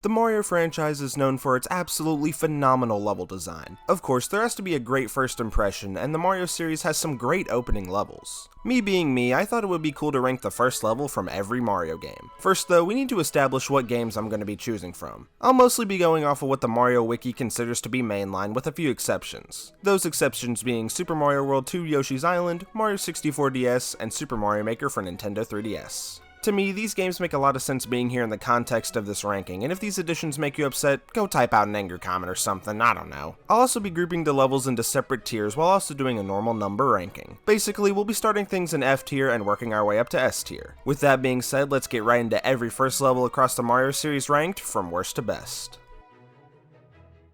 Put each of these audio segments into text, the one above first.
The Mario franchise is known for its absolutely phenomenal level design. Of course, there has to be a great first impression, and the Mario series has some great opening levels. Me being me, I thought it would be cool to rank the first level from every Mario game. First though, we need to establish what games I'm going to be choosing from. I'll mostly be going off of what the Mario Wiki considers to be mainline, with a few exceptions. Those exceptions being Super Mario World 2 Yoshi's Island, Mario 64 DS, and Super Mario Maker for Nintendo 3DS. To me, these games make a lot of sense being here in the context of this ranking, and if these additions make you upset, go type out an angry comment or something, I don't know. I'll also be grouping the levels into separate tiers while also doing a normal number ranking. Basically, we'll be starting things in F tier and working our way up to S tier. With that being said, let's get right into every first level across the Mario series ranked from worst to best.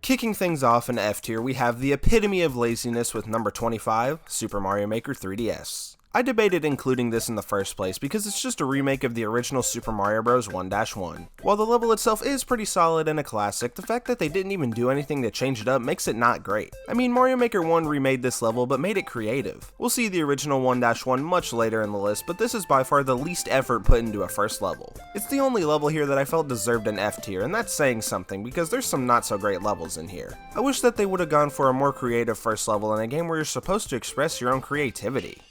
Kicking things off in F tier, we have the epitome of laziness with number 25, Super Mario Maker 3DS. I debated including this in the first place because it's just a remake of the original Super Mario Bros. 1-1. While the level itself is pretty solid and a classic, the fact that they didn't even do anything to change it up makes it not great. I mean, Mario Maker 1 remade this level but made it creative. We'll see the original 1-1 much later in the list, but this is by far the least effort put into a first level. It's the only level here that I felt deserved an F tier, and that's saying something because there's some not so great levels in here. I wish that they would have gone for a more creative first level in a game where you're supposed to express your own creativity.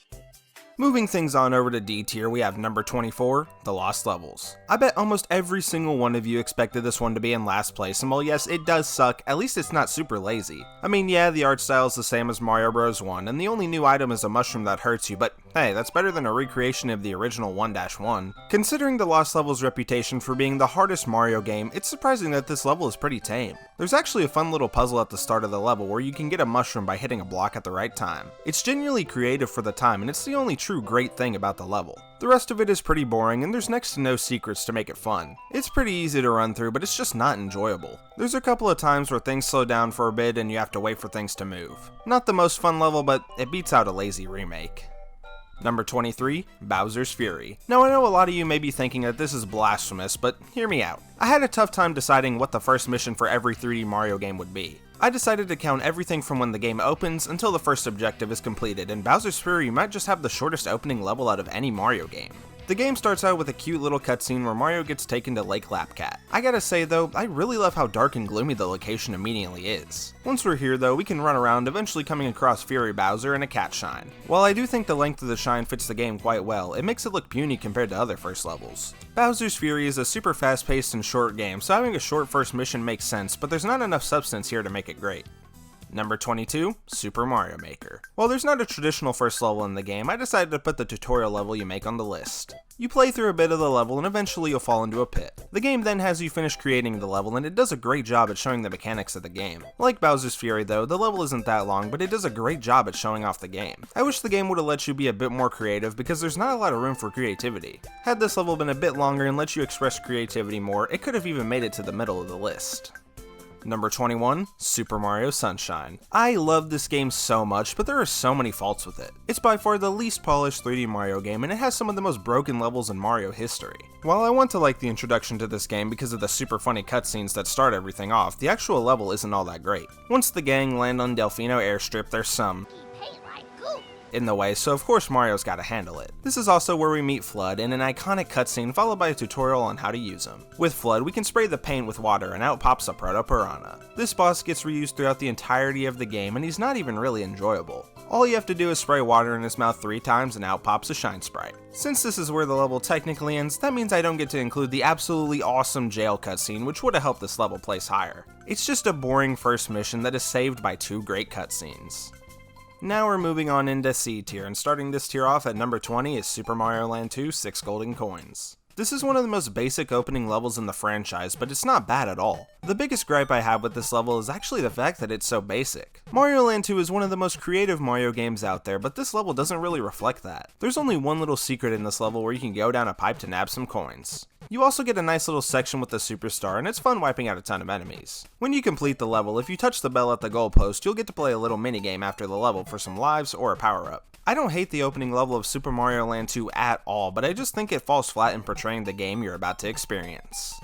Moving things on over to D tier, we have number 24, The Lost Levels. I bet almost every single one of you expected this one to be in last place, and while yes, it does suck, at least it's not super lazy. I mean, yeah, the art style is the same as Mario Bros. 1, and the only new item is a mushroom that hurts you, but hey, that's better than a recreation of the original 1-1. Considering The Lost Levels' reputation for being the hardest Mario game, it's surprising that this level is pretty tame. There's actually a fun little puzzle at the start of the level where you can get a mushroom by hitting a block at the right time. It's genuinely creative for the time, and it's the only true great thing about the level. The rest of it is pretty boring, and there's next to no secrets to make it fun. It's pretty easy to run through, but it's just not enjoyable. There's a couple of times where things slow down for a bit and you have to wait for things to move. Not the most fun level, but it beats out a lazy remake. Number 23, Bowser's Fury. Now I know a lot of you may be thinking that this is blasphemous, but hear me out. I had a tough time deciding what the first mission for every 3D Mario game would be. I decided to count everything from when the game opens until the first objective is completed, and Bowser's Fury might just have the shortest opening level out of any Mario game. The game starts out with a cute little cutscene where Mario gets taken to Lake Lapcat. I gotta say though, I really love how dark and gloomy the location immediately is. Once we're here though, we can run around, eventually coming across Fury Bowser and a cat shine. While I do think the length of the shine fits the game quite well, it makes it look puny compared to other first levels. Bowser's Fury is a super fast-paced and short game, so having a short first mission makes sense, but there's not enough substance here to make it great. Number 22, Super Mario Maker. While there's not a traditional first level in the game, I decided to put the tutorial level you make on the list. You play through a bit of the level and eventually you'll fall into a pit. The game then has you finish creating the level, and it does a great job at showing the mechanics of the game. Like Bowser's Fury though, the level isn't that long, but it does a great job at showing off the game. I wish the game would have let you be a bit more creative because there's not a lot of room for creativity. Had this level been a bit longer and let you express creativity more, it could have even made it to the middle of the list. Number 21, Super Mario Sunshine. I love this game so much, but there are so many faults with it. It's by far the least polished 3D Mario game, and it has some of the most broken levels in Mario history. While I want to like the introduction to this game because of the super funny cutscenes that start everything off, the actual level isn't all that great. Once the gang land on Delfino Airstrip, there's some in the way, so of course Mario's gotta handle it. This is also where we meet Flood in an iconic cutscene followed by a tutorial on how to use him. With Flood, we can spray the paint with water and out pops a Proto Piranha. This boss gets reused throughout the entirety of the game and he's not even really enjoyable. All you have to do is spray water in his mouth 3 times and out pops a Shine Sprite. Since this is where the level technically ends, that means I don't get to include the absolutely awesome jail cutscene, which would have helped this level place higher. It's just a boring first mission that is saved by 2 great cutscenes. Now we're moving on into C tier, and starting this tier off at number 20 is Super Mario Land 2 6 Golden Coins. This is one of the most basic opening levels in the franchise, but it's not bad at all. The biggest gripe I have with this level is actually the fact that it's so basic. Mario Land 2 is one of the most creative Mario games out there, but this level doesn't really reflect that. There's only one little secret in this level where you can go down a pipe to nab some coins. You also get a nice little section with the Superstar, and it's fun wiping out a ton of enemies. When you complete the level, if you touch the bell at the goalpost, you'll get to play a little minigame after the level for some lives or a power-up. I don't hate the opening level of Super Mario Land 2 at all, but I just think it falls flat in portraying the game you're about to experience.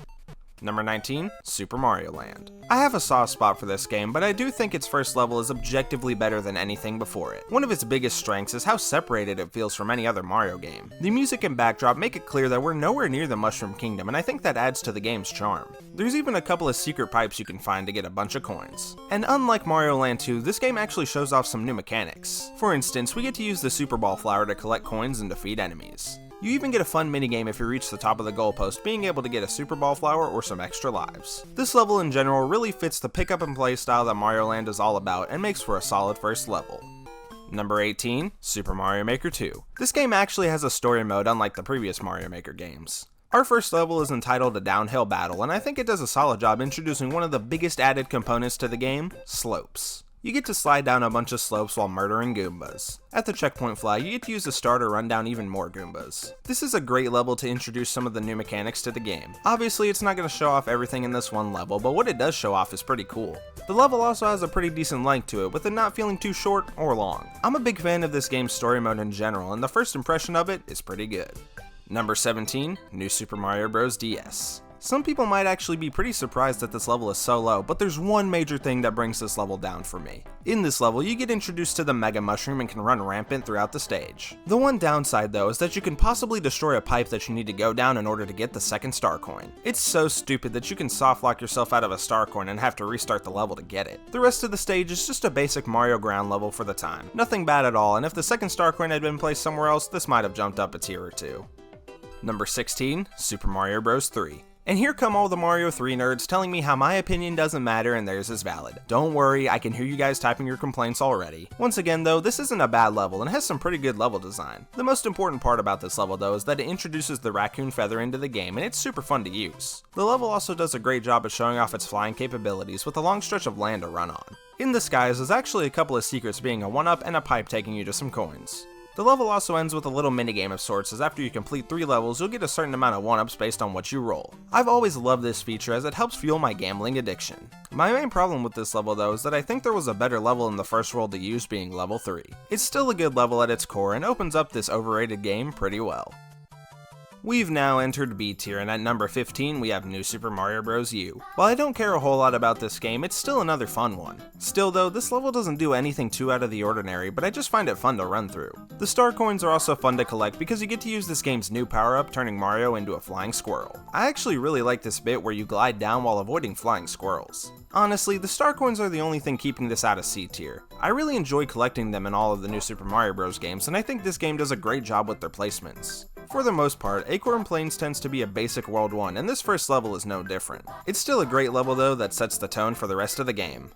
Number 19, Super Mario Land. I have a soft spot for this game, but I do think its first level is objectively better than anything before it. One of its biggest strengths is how separated it feels from any other Mario game. The music and backdrop make it clear that we're nowhere near the Mushroom Kingdom, and I think that adds to the game's charm. There's even a couple of secret pipes you can find to get a bunch of coins. And unlike Mario Land 2, this game actually shows off some new mechanics. For instance, we get to use the Super Ball Flower to collect coins and defeat enemies. You even get a fun minigame if you reach the top of the goalpost, being able to get a Super Ball Flower or some extra lives. This level in general really fits the pick up and play style that Mario Land is all about and makes for a solid first level. Number 18, Super Mario Maker 2. This game actually has a story mode unlike the previous Mario Maker games. Our first level is entitled A Downhill Battle, and I think it does a solid job introducing one of the biggest added components to the game, slopes. You get to slide down a bunch of slopes while murdering Goombas. At the checkpoint flag, you get to use the star to run down even more Goombas. This is a great level to introduce some of the new mechanics to the game. Obviously, it's not going to show off everything in this one level, but what it does show off is pretty cool. The level also has a pretty decent length to it, with it not feeling too short or long. I'm a big fan of this game's story mode in general, and the first impression of it is pretty good. Number 17, New Super Mario Bros. DS. Some people might actually be pretty surprised that this level is so low, but there's one major thing that brings this level down for me. In this level, you get introduced to the Mega Mushroom and can run rampant throughout the stage. The one downside though is that you can possibly destroy a pipe that you need to go down in order to get the second star coin. It's so stupid that you can soft lock yourself out of a star coin and have to restart the level to get it. The rest of the stage is just a basic Mario ground level for the time. Nothing bad at all, and if the second star coin had been placed somewhere else, this might have jumped up a tier or two. Number 16, Super Mario Bros. 3. And here come all the Mario 3 nerds telling me how my opinion doesn't matter and theirs is valid. Don't worry, I can hear you guys typing your complaints already. Once again though, this isn't a bad level and has some pretty good level design. The most important part about this level though is that it introduces the raccoon feather into the game and it's super fun to use. The level also does a great job of showing off its flying capabilities with a long stretch of land to run on. In the skies is actually a couple of secrets, being a 1-up and a pipe taking you to some coins. The level also ends with a little minigame of sorts, as after you complete 3 levels, you'll get a certain amount of 1-ups based on what you roll. I've always loved this feature as it helps fuel my gambling addiction. My main problem with this level though is that I think there was a better level in the first world to use, being level 3. It's still a good level at its core and opens up this overrated game pretty well. We've now entered B tier, and at number 15 we have New Super Mario Bros. U. While I don't care a whole lot about this game, it's still another fun one. Still though, this level doesn't do anything too out of the ordinary, but I just find it fun to run through. The star coins are also fun to collect because you get to use this game's new power-up, turning Mario into a flying squirrel. I actually really like this bit where you glide down while avoiding flying squirrels. Honestly, the star coins are the only thing keeping this out of C tier. I really enjoy collecting them in all of the New Super Mario Bros. Games, and I think this game does a great job with their placements. For the most part, Acorn Plains tends to be a basic World 1, and this first level is no different. It's still a great level though that sets the tone for the rest of the game.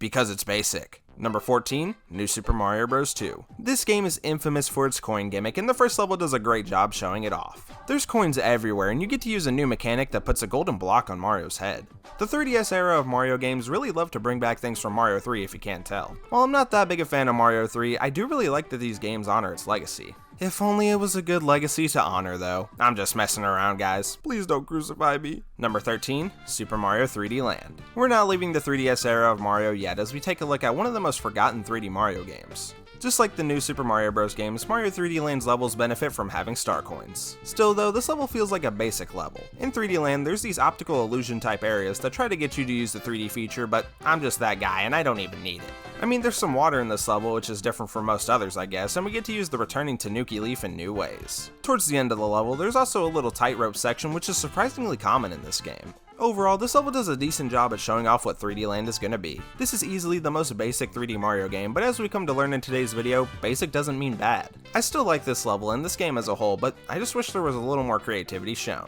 Because it's basic. Number 14, New Super Mario Bros. 2. This game is infamous for its coin gimmick, and the first level does a great job showing it off. There's coins everywhere, and you get to use a new mechanic that puts a golden block on Mario's head. The 3DS era of Mario games really love to bring back things from Mario 3 if you can't tell. While I'm not that big a fan of Mario 3, I do really like that these games honor its legacy. If only it was a good legacy to honor though. I'm just messing around guys, please don't crucify me. Number 13, Super Mario 3D Land. We're not leaving the 3DS era of Mario yet as we take a look at one of the most forgotten 3D Mario games. Just like the new Super Mario Bros. Games, Mario 3D Land's levels benefit from having star coins. Still though, this level feels like a basic level. In 3D Land, there's these optical illusion type areas that try to get you to use the 3D feature, but I'm just that guy and I don't even need it. I mean, there's some water in this level, which is different from most others I guess, and we get to use the returning Tanuki Leaf in new ways. Towards the end of the level, there's also a little tightrope section, which is surprisingly common in this game. Overall, this level does a decent job at showing off what 3D Land is gonna be. This is easily the most basic 3D Mario game, but as we come to learn in today's video, basic doesn't mean bad. I still like this level and this game as a whole, but I just wish there was a little more creativity shown.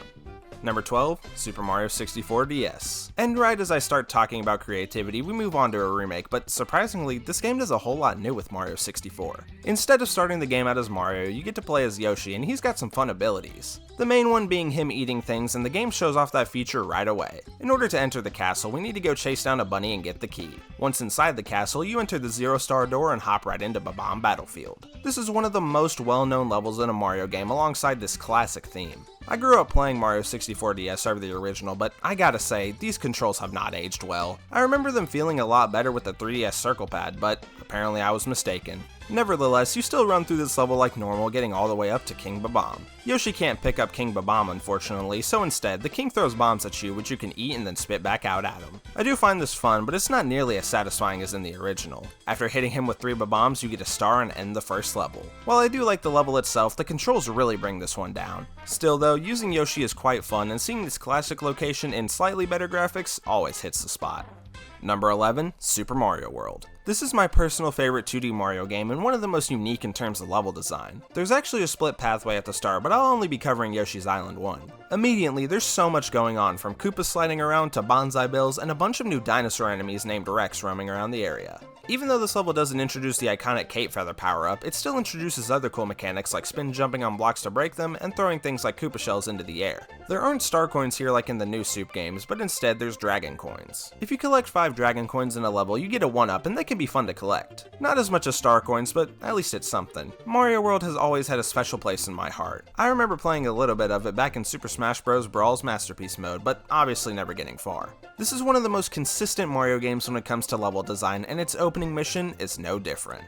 Number 12, Super Mario 64 DS. And right as I start talking about creativity, we move on to a remake, but surprisingly, this game does a whole lot new with Mario 64. Instead of starting the game out as Mario, you get to play as Yoshi, and he's got some fun abilities. The main one being him eating things, and the game shows off that feature right away. In order to enter the castle, we need to go chase down a bunny and get the key. Once inside the castle, you enter the 0-star door and hop right into Bob-omb Battlefield. This is one of the most well-known levels in a Mario game alongside this classic theme. I grew up playing Mario 64 DS over the original, but I gotta say, these controls have not aged well. I remember them feeling a lot better with the 3DS Circle Pad, but apparently I was mistaken. Nevertheless, you still run through this level like normal, getting all the way up to King Bob-omb. Yoshi can't pick up King Bob-omb unfortunately, so instead, the king throws bombs at you which you can eat and then spit back out at him. I do find this fun, but it's not nearly as satisfying as in the original. After hitting him with 3 Bob-ombs, you get a star and end the first level. While I do like the level itself, the controls really bring this one down. Still though, using Yoshi is quite fun, and seeing this classic location in slightly better graphics always hits the spot. Number 11, Super Mario World. This is my personal favorite 2D Mario game and one of the most unique in terms of level design. There's actually a split pathway at the start, but I'll only be covering Yoshi's Island 1. Immediately, there's so much going on, from Koopas sliding around to bonsai bills and a bunch of new dinosaur enemies named Rex roaming around the area. Even though this level doesn't introduce the iconic Cape Feather power-up, it still introduces other cool mechanics like spin jumping on blocks to break them and throwing things like Koopa shells into the air. There aren't star coins here like in the new Soup games, but instead there's dragon coins. If you collect 5 dragon coins in a level, you get a 1-up and they can be fun to collect. Not as much as star coins, but at least it's something. Mario World has always had a special place in my heart. I remember playing a little bit of it back in Super Smash Bros. Brawl's Masterpiece mode, but obviously never getting far. This is one of the most consistent Mario games when it comes to level design, and its opening mission is no different.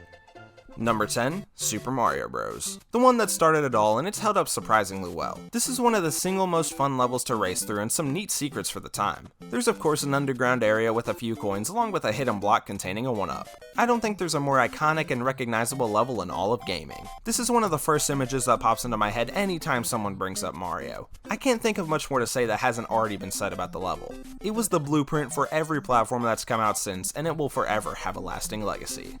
Number 10, Super Mario Bros. The one that started it all, and it's held up surprisingly well. This is one of the single most fun levels to race through and some neat secrets for the time. There's of course an underground area with a few coins along with a hidden block containing a 1-up. I don't think there's a more iconic and recognizable level in all of gaming. This is one of the first images that pops into my head anytime someone brings up Mario. I can't think of much more to say that hasn't already been said about the level. It was the blueprint for every platform that's come out since, and it will forever have a lasting legacy.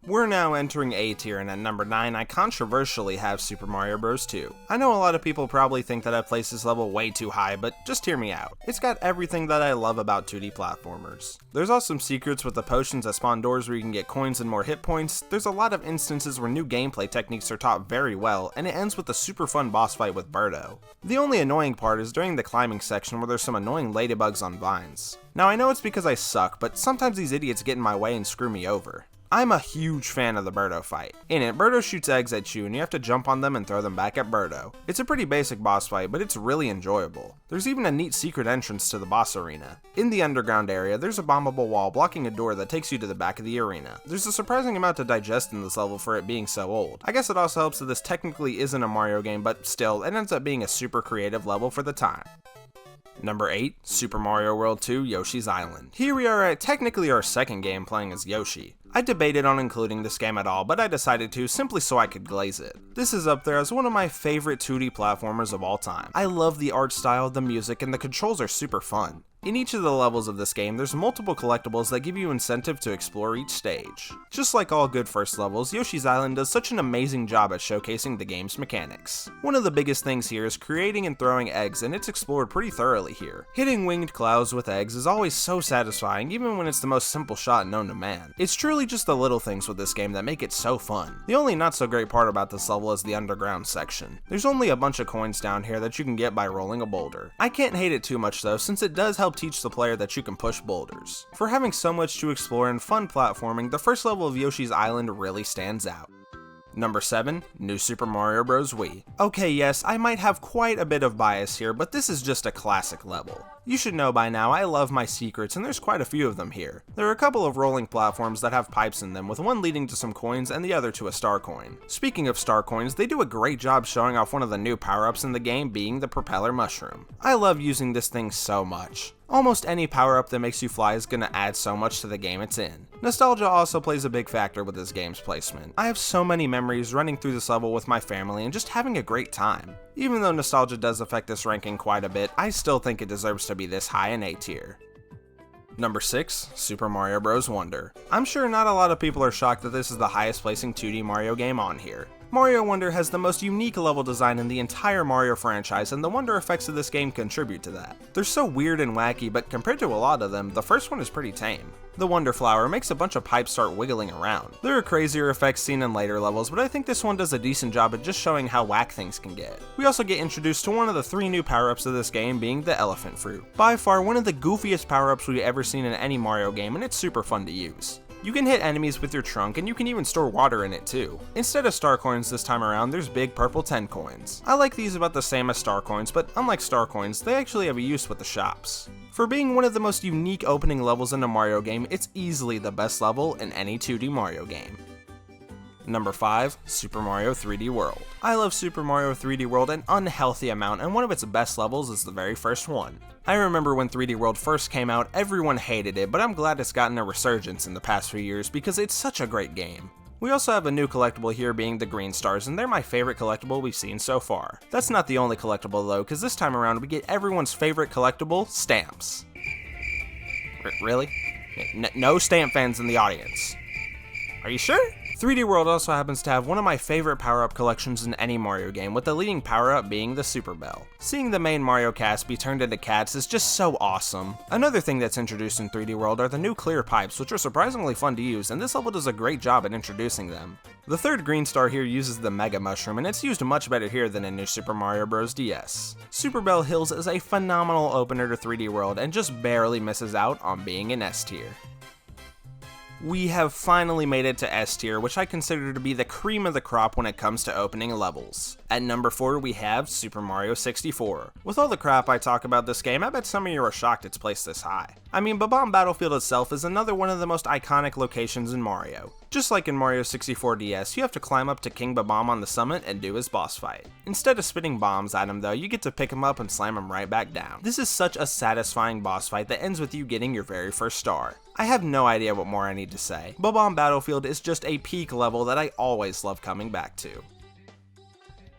We're now entering A tier, and at number 9, I controversially have Super Mario Bros. 2. I know a lot of people probably think that I placed this level way too high, but just hear me out. It's got everything that I love about 2D platformers. There's awesome secrets with the potions that spawn doors where you can get coins and more hit points, there's a lot of instances where new gameplay techniques are taught very well, and it ends with a super fun boss fight with Birdo. The only annoying part is during the climbing section where there's some annoying ladybugs on vines. Now I know it's because I suck, but sometimes these idiots get in my way and screw me over. I'm a huge fan of the Birdo fight. In it, Birdo shoots eggs at you and you have to jump on them and throw them back at Birdo. It's a pretty basic boss fight, but it's really enjoyable. There's even a neat secret entrance to the boss arena. In the underground area, there's a bombable wall blocking a door that takes you to the back of the arena. There's a surprising amount to digest in this level for it being so old. I guess it also helps that this technically isn't a Mario game, but still, it ends up being a super creative level for the time. Number 8, Super Mario World 2 Yoshi's Island. Here we are at technically our second game playing as Yoshi. I debated on including this game at all, but I decided to simply so I could glaze it. This is up there as one of my favorite 2D platformers of all time. I love the art style, the music, and the controls are super fun. In each of the levels of this game, there's multiple collectibles that give you incentive to explore each stage. Just like all good first levels, Yoshi's Island does such an amazing job at showcasing the game's mechanics. One of the biggest things here is creating and throwing eggs, and it's explored pretty thoroughly here. Hitting winged clouds with eggs is always so satisfying, even when it's the most simple shot known to man. It's truly just the little things with this game that make it so fun. The only not so great part about this level is the underground section. There's only a bunch of coins down here that you can get by rolling a boulder. I can't hate it too much though, since it does help teach the player that you can push boulders. For having so much to explore and fun platforming, the first level of Yoshi's Island really stands out. Number 7, New Super Mario Bros. Wii. Okay, yes, I might have quite a bit of bias here, but this is just a classic level. You should know by now I love my secrets, and there's quite a few of them here. There are a couple of rolling platforms that have pipes in them, with one leading to some coins and the other to a star coin. Speaking of star coins, they do a great job showing off one of the new power-ups in the game being the propeller mushroom. I love using this thing so much. Almost any power-up that makes you fly is gonna add so much to the game it's in. Nostalgia also plays a big factor with this game's placement. I have so many memories running through this level with my family and just having a great time. Even though nostalgia does affect this ranking quite a bit, I still think it deserves to be this high in A tier. Number 6, Super Mario Bros. Wonder. I'm sure not a lot of people are shocked that this is the highest placing 2D Mario game on here. Mario Wonder has the most unique level design in the entire Mario franchise, and the wonder effects of this game contribute to that. They're so weird and wacky, but compared to a lot of them, the first one is pretty tame. The Wonder Flower makes a bunch of pipes start wiggling around. There are crazier effects seen in later levels, but I think this one does a decent job at just showing how whack things can get. We also get introduced to one of the 3 new power-ups of this game being the Elephant Fruit. By far one of the goofiest power-ups we've ever seen in any Mario game, and it's super fun to use. You can hit enemies with your trunk, and you can even store water in it too. Instead of star coins this time around, there's big purple 10 coins. I like these about the same as star coins, but unlike star coins, they actually have a use with the shops. For being one of the most unique opening levels in a Mario game, it's easily the best level in any 2D Mario game. Number 5, Super Mario 3D World. I love Super Mario 3D World an unhealthy amount, and one of its best levels is the very first one. I remember when 3D World first came out, everyone hated it, but I'm glad it's gotten a resurgence in the past few years because it's such a great game. We also have a new collectible here being the green stars, and they're my favorite collectible we've seen so far. That's not the only collectible though, because this time around we get everyone's favorite collectible, stamps. Really? No stamp fans in the audience. Are you sure? 3D World also happens to have one of my favorite power-up collections in any Mario game, with the leading power-up being the Super Bell. Seeing the main Mario cast be turned into cats is just so awesome. Another thing that's introduced in 3D World are the new clear pipes, which are surprisingly fun to use, and this level does a great job at introducing them. The third green star here uses the Mega Mushroom, and it's used much better here than in New Super Mario Bros. DS. Super Bell Hills is a phenomenal opener to 3D World, and just barely misses out on being in S tier. We have finally made it to S tier, which I consider to be the cream of the crop when it comes to opening levels. At number 4 we have Super Mario 64. With all the crap I talk about this game, I bet some of you are shocked it's placed this high. I mean, Bob-omb Battlefield itself is another one of the most iconic locations in Mario. Just like in Mario 64 DS, you have to climb up to King Bob-omb on the summit and do his boss fight. Instead of spitting bombs at him though, you get to pick him up and slam him right back down. This is such a satisfying boss fight that ends with you getting your very first star. I have no idea what more I need to say. Bob-omb Battlefield is just a peak level that I always love coming back to.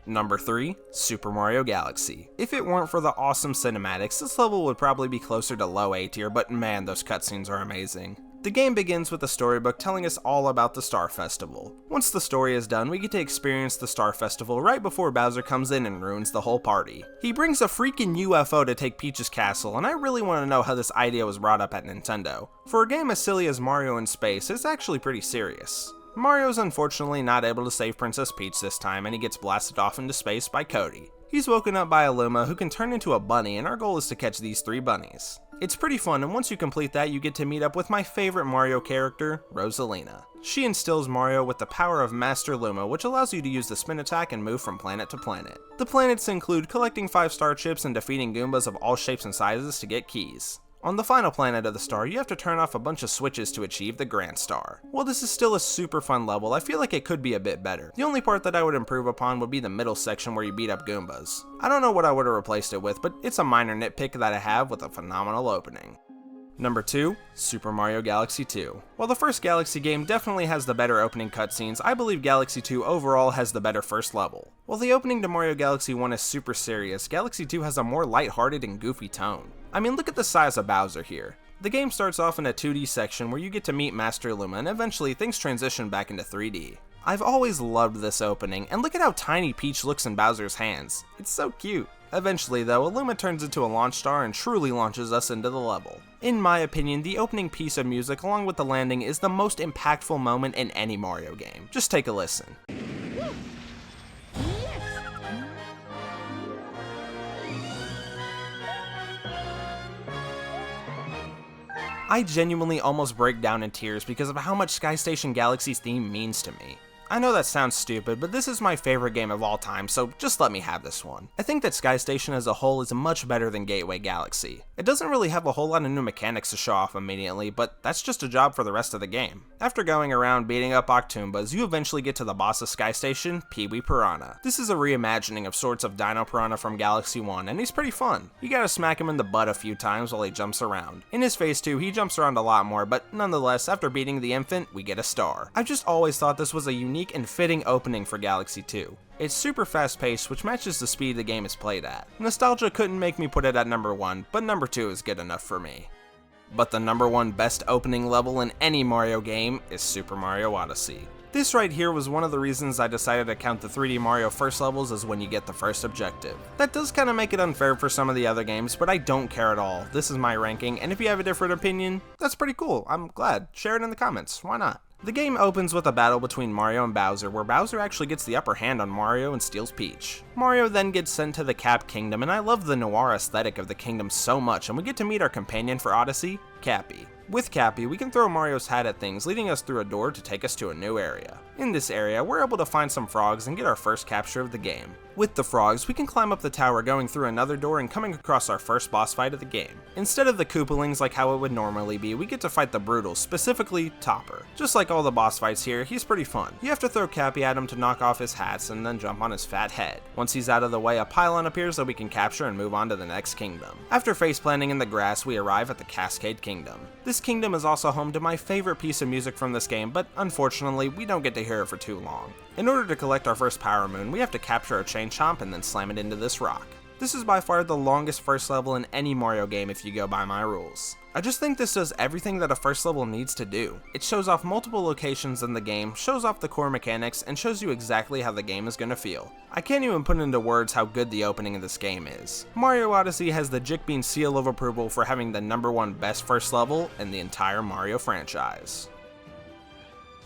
Number 3, Super Mario Galaxy. If it weren't for the awesome cinematics, this level would probably be closer to low A tier, but man, those cutscenes are amazing. The game begins with a storybook telling us all about the Star Festival. Once the story is done, we get to experience the Star Festival right before Bowser comes in and ruins the whole party. He brings a freaking UFO to take Peach's castle, and I really want to know how this idea was brought up at Nintendo. For a game as silly as Mario in Space, it's actually pretty serious. Mario's unfortunately not able to save Princess Peach this time, and he gets blasted off into space by Cody. He's woken up by a Luma who can turn into a bunny, and our goal is to catch these 3 bunnies. It's pretty fun, and once you complete that, you get to meet up with my favorite Mario character, Rosalina. She instills Mario with the power of Master Luma, which allows you to use the spin attack and move from planet to planet. The planets include collecting 5-star chips and defeating Goombas of all shapes and sizes to get keys. On the final planet of the star, you have to turn off a bunch of switches to achieve the Grand Star. While this is still a super fun level, I feel like it could be a bit better. The only part that I would improve upon would be the middle section where you beat up Goombas. I don't know what I would have replaced it with, but it's a minor nitpick that I have with a phenomenal opening. Number 2, Super Mario Galaxy 2. While the first Galaxy game definitely has the better opening cutscenes, I believe Galaxy 2 overall has the better first level. While the opening to Mario Galaxy 1 is super serious, Galaxy 2 has a more lighthearted and goofy tone. I mean, look at the size of Bowser here. The game starts off in a 2D section where you get to meet Master Luma, and eventually things transition back into 3D. I've always loved this opening, and look at how tiny Peach looks in Bowser's hands. It's so cute. Eventually though, Luma turns into a launch star and truly launches us into the level. In my opinion, the opening piece of music along with the landing is the most impactful moment in any Mario game. Just take a listen. I genuinely almost break down in tears because of how much Sky Station Galaxy's theme means to me. I know that sounds stupid, but this is my favorite game of all time, so just let me have this one. I think that Sky Station as a whole is much better than Gateway Galaxy. It doesn't really have a whole lot of new mechanics to show off immediately, but that's just a job for the rest of the game. After going around beating up Octoombas, you eventually get to the boss of Sky Station, Pee-wee Piranha. This is a reimagining of sorts of Dino Piranha from Galaxy 1, and he's pretty fun. You gotta smack him in the butt a few times while he jumps around. In his phase 2, he jumps around a lot more, but nonetheless, after beating the infant, we get a star. I've just always thought this was a unique and fitting opening for Galaxy 2. It's super fast paced, which matches the speed the game is played at. Nostalgia couldn't make me put it at number 1, but number 2 is good enough for me. But the number 1 best opening level in any Mario game is Super Mario Odyssey. This right here was one of the reasons I decided to count the 3D Mario first levels as when you get the first objective. That does kind of make it unfair for some of the other games, but I don't care at all. This is my ranking, and if you have a different opinion, that's pretty cool. I'm glad. Share it in the comments. Why not? The game opens with a battle between Mario and Bowser, where Bowser actually gets the upper hand on Mario and steals Peach. Mario then gets sent to the Cap Kingdom, and I love the noir aesthetic of the kingdom so much, and we get to meet our companion for Odyssey, Cappy. With Cappy, we can throw Mario's hat at things, leading us through a door to take us to a new area. In this area, we're able to find some frogs and get our first capture of the game. With the frogs, we can climb up the tower going through another door and coming across our first boss fight of the game. Instead of the Koopalings like how it would normally be, we get to fight the Brutals, specifically Topper. Just like all the boss fights here, he's pretty fun. You have to throw Cappy at him to knock off his hats and then jump on his fat head. Once he's out of the way, a pylon appears that we can capture and move on to the next kingdom. After face planting in the grass, we arrive at the Cascade Kingdom. This kingdom is also home to my favorite piece of music from this game, but unfortunately, we don't get to hear it for too long. In order to collect our first Power Moon, we have to capture a Chain Chomp and then slam it into this rock. This is by far the longest first level in any Mario game if you go by my rules. I just think this does everything that a first level needs to do. It shows off multiple locations in the game, shows off the core mechanics, and shows you exactly how the game is gonna feel. I can't even put into words how good the opening of this game is. Mario Odyssey has the Jickbean seal of approval for having the #1 best first level in the entire Mario franchise.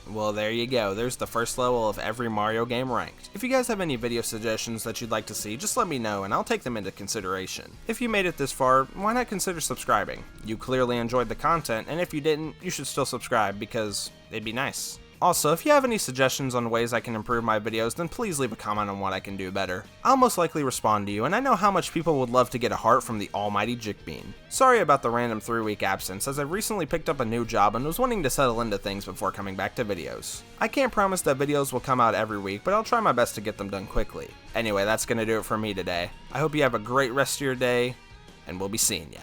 Well, there you go, there's the first level of every Mario game ranked. If you guys have any video suggestions that you'd like to see, just let me know and I'll take them into consideration. If you made it this far, why not consider subscribing? You clearly enjoyed the content, and if you didn't, you should still subscribe because it'd be nice. Also, if you have any suggestions on ways I can improve my videos, then please leave a comment on what I can do better. I'll most likely respond to you, and I know how much people would love to get a heart from the almighty Jickbean. Sorry about the random 3-week absence, as I recently picked up a new job and was wanting to settle into things before coming back to videos. I can't promise that videos will come out every week, but I'll try my best to get them done quickly. Anyway, that's gonna do it for me today. I hope you have a great rest of your day, and we'll be seeing ya.